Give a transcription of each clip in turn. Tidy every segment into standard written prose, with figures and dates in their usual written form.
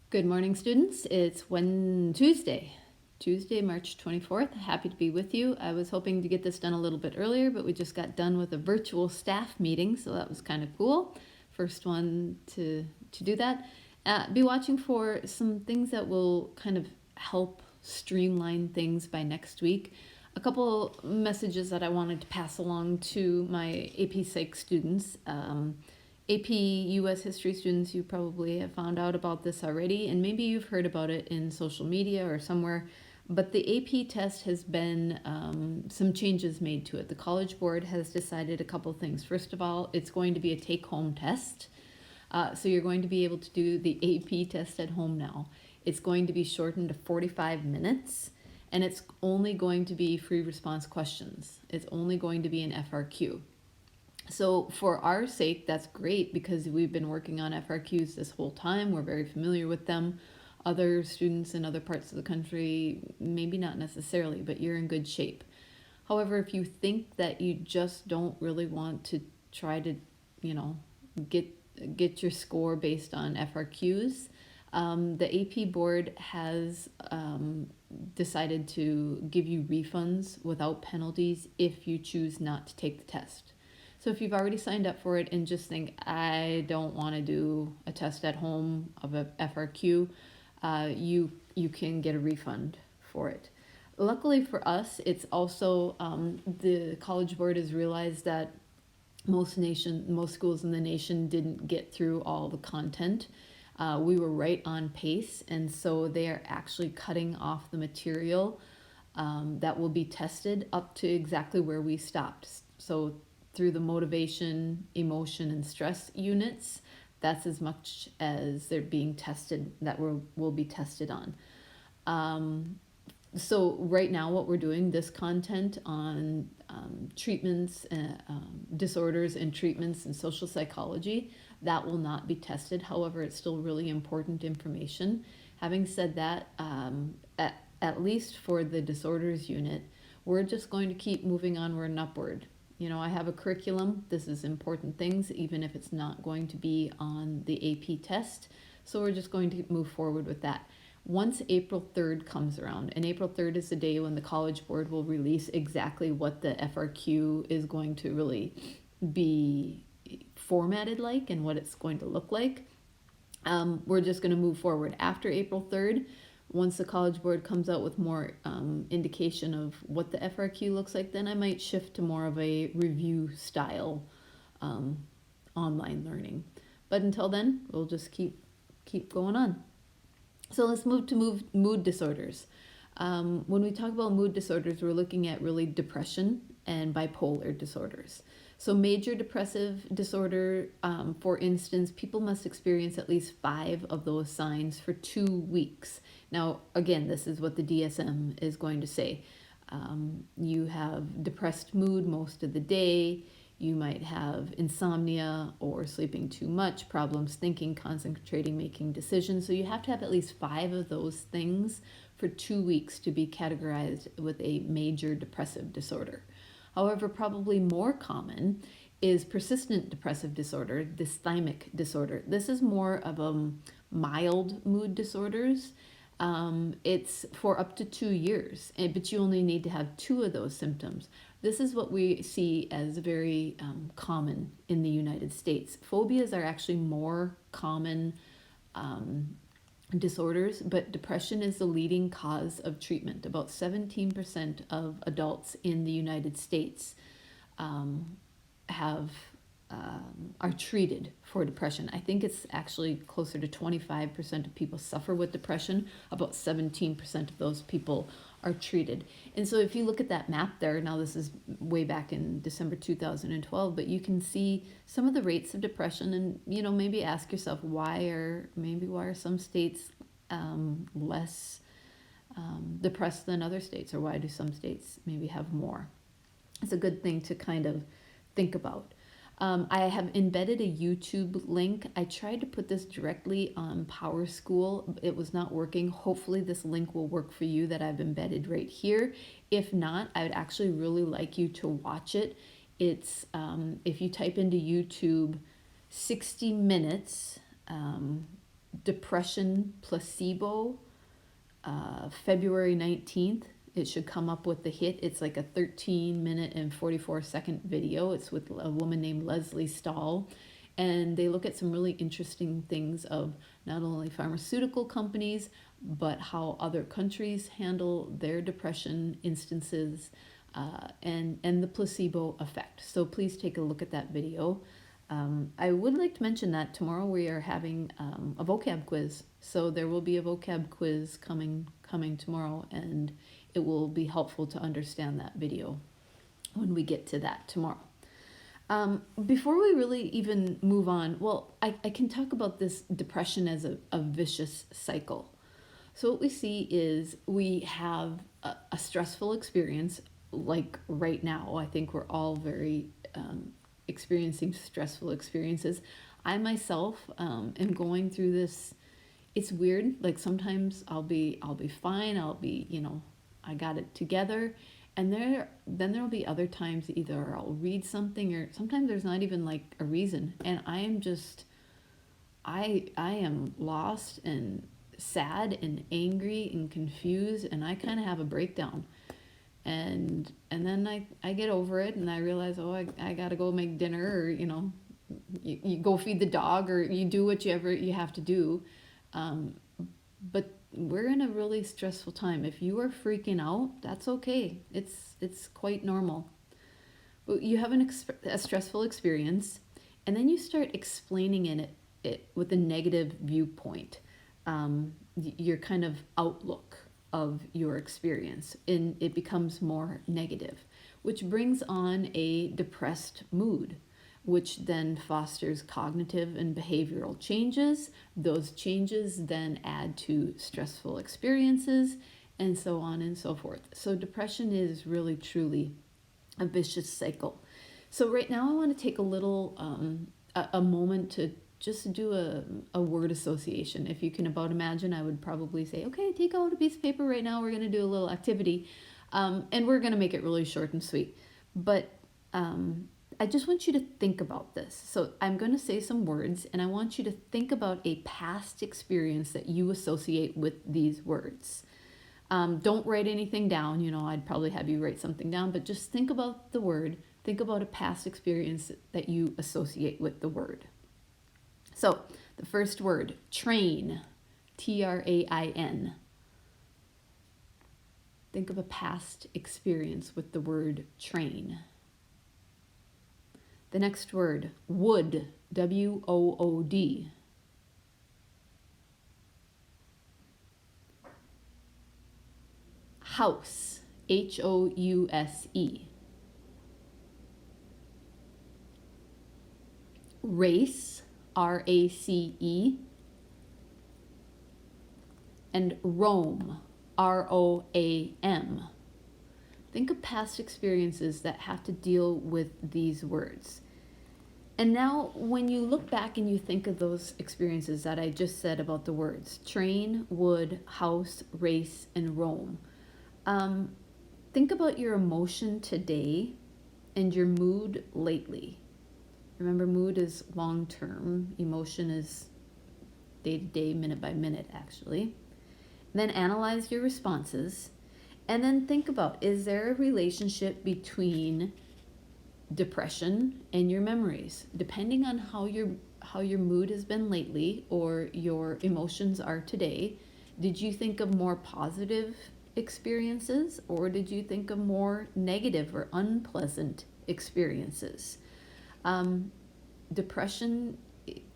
Good morning, students. It's Tuesday, March 24th. Happy to be with you. I was hoping to get this done a little bit earlier, but we just got done with a virtual staff meeting, so that was kind of cool. First one to do that. Be watching for some things that will kind of help streamline things by next week. A couple messages that I wanted to pass along to my AP Psych students. AP US history students, you probably have found out about this already, and maybe you've heard about it in social media or somewhere. But the AP test has been some changes made to it. The College Board has decided a couple things. First of all, it's going to be a take home test. So you're going to be able to do the AP test at home now. It's going to be shortened to 45 minutes, and it's only going to be free response questions. It's only going to be an FRQ. So for our sake, that's great because we've been working on FRQs this whole time. We're very familiar with them. Other students in other parts of the country, maybe not necessarily, but you're in good shape. However, if you think that you just don't really want to try to, you know, get your score based on FRQs, the AP board has decided to give you refunds without penalties if you choose not to take the test. So if you've already signed up for it and just think, I don't want to do a test at home of a FRQ, you can get a refund for it. Luckily for us, it's also the College Board has realized that most schools in the nation didn't get through all the content. We were right on pace, and so they are actually cutting off the material that will be tested up to exactly where we stopped. So through the motivation, emotion, and stress units, that's as much as they're being tested, that will be tested on. So right now what we're doing, this content on treatments, disorders and treatments in social psychology, that will not be tested. However, it's still really important information. Having said that, at least for the disorders unit, we're just going to keep moving onward and upward. You know, I have a curriculum. This is important things, even if it's not going to be on the AP test. So we're just going to move forward with that. Once April 3rd comes around, and April 3rd is the day when the College Board will release exactly what the FRQ is going to really be formatted like and what it's going to look like. We're just going to move forward. After April 3rd, once the College Board comes out with more indication of what the FRQ looks like, then I might shift to more of a review style online learning. But until then, we'll just keep going on. So let's move to mood disorders. When we talk about mood disorders, we're looking at really depression and bipolar disorders. So major depressive disorder, for instance, people must experience at least 5 of those signs for 2 weeks. Now, again, this is what the DSM is going to say. You have depressed mood most of the day. You might have insomnia or sleeping too much, problems thinking, concentrating, making decisions. So you have to have at least 5 of those things for 2 weeks to be categorized with a major depressive disorder. However, probably more common is persistent depressive disorder, dysthymic disorder. This is more of a mild mood disorders. It's for up to 2 years, but you only need to have 2 of those symptoms. This is what we see as very common in the United States. Phobias are actually more common disorders, but depression is the leading cause of treatment. About 17% of adults in the United States are treated for depression. I think it's actually closer to 25% of people suffer with depression. About 17% of those people are treated. And so if you look at that map there, now this is way back in December 2012, but you can see some of the rates of depression, and maybe ask yourself why are some states less depressed than other states, or why do some states maybe have more? It's a good thing to kind of think about. I have embedded a YouTube link. I tried to put this directly on PowerSchool. It was not working. Hopefully this link will work for you that I've embedded right here. If not, I would actually really like you to watch it. It's if you type into YouTube 60 minutes depression placebo, February 19th. It should come up with the hit. It's like a 13-minute and 44-second video. It's with a woman named Leslie Stahl. And they look at some really interesting things of not only pharmaceutical companies, but how other countries handle their depression instances, and the placebo effect. So please take a look at that video. I would like to mention that tomorrow we are having a vocab quiz. So there will be a vocab quiz coming tomorrow, and it will be helpful to understand that video when we get to that tomorrow. Before we really even move on, well, I can talk about this depression as a vicious cycle. So what we see is we have a stressful experience, like right now. I think we're all very experiencing stressful experiences. I myself am going through this. It's weird. Like sometimes I'll be fine. I'll be, I got it together. And then there'll be other times either I'll read something, or sometimes there's not even like a reason, and I am just I am lost and sad and angry and confused, and I kind of have a breakdown. And then I get over it, and I realize, oh, I gotta go make dinner, or you go feed the dog, or you do whatever you have to do. But we're in a really stressful time. If you are freaking out, that's okay. It's quite normal. But you have a stressful experience, and then you start explaining it with a negative viewpoint, your kind of outlook of your experience, and it becomes more negative, which brings on a depressed mood, which then fosters cognitive and behavioral changes. Those changes then add to stressful experiences, and so on and so forth. So depression is really, truly a vicious cycle. So right now I want to take a little, a moment to just do a word association. If you can about imagine, I would probably say, okay, take out a piece of paper right now. We're going to do a little activity, and we're going to make it really short and sweet. But I just want you to think about this. So I'm going to say some words, and I want you to think about a past experience that you associate with these words. Don't write anything down. I'd probably have you write something down, but just think about the word. Think about a past experience that you associate with the word. So the first word, train, Train. Think of a past experience with the word train. The next word, wood, Wood. House, House. Race, Race. And Roam, Roam. Think of past experiences that have to deal with these words. And now when you look back and you think of those experiences that I just said about the words, train, wood, house, race, and roam, think about your emotion today and your mood lately. Remember, mood is long-term. Emotion is day-to-day, minute by minute, actually. Then analyze your responses. And then think about, is there a relationship between depression and your memories? Depending on how your mood has been lately, or your emotions are today, did you think of more positive experiences, or did you think of more negative or unpleasant experiences? Depression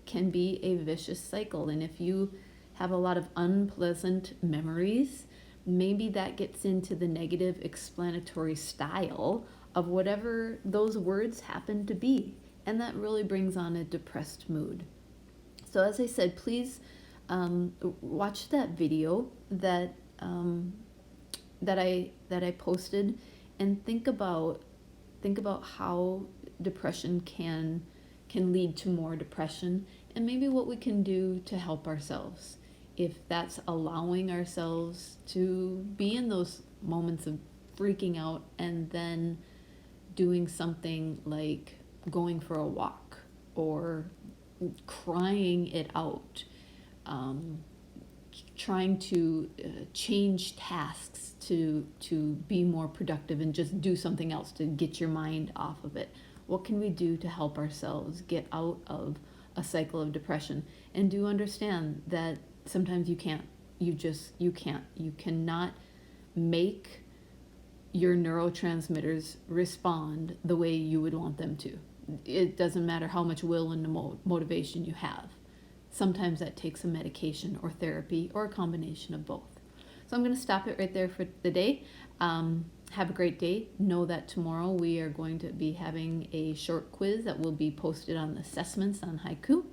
can be a vicious cycle, and if you have a lot of unpleasant memories, maybe that gets into the negative explanatory style of whatever those words happen to be, and that really brings on a depressed mood. So as I said, please watch that video that I posted, and think about how depression can lead to more depression, and maybe what we can do to help ourselves, if that's allowing ourselves to be in those moments of freaking out, and then doing something like going for a walk or crying it out, trying to change tasks to be more productive and just do something else to get your mind off of it. What can we do to help ourselves get out of a cycle of depression? And do understand that sometimes you can't. You can't. You cannot make your neurotransmitters respond the way you would want them to. It doesn't matter how much will and motivation you have. Sometimes that takes a medication or therapy or a combination of both. So I'm going to stop it right there for the day. Have a great day. Know that tomorrow we are going to be having a short quiz that will be posted on the assessments on Haiku.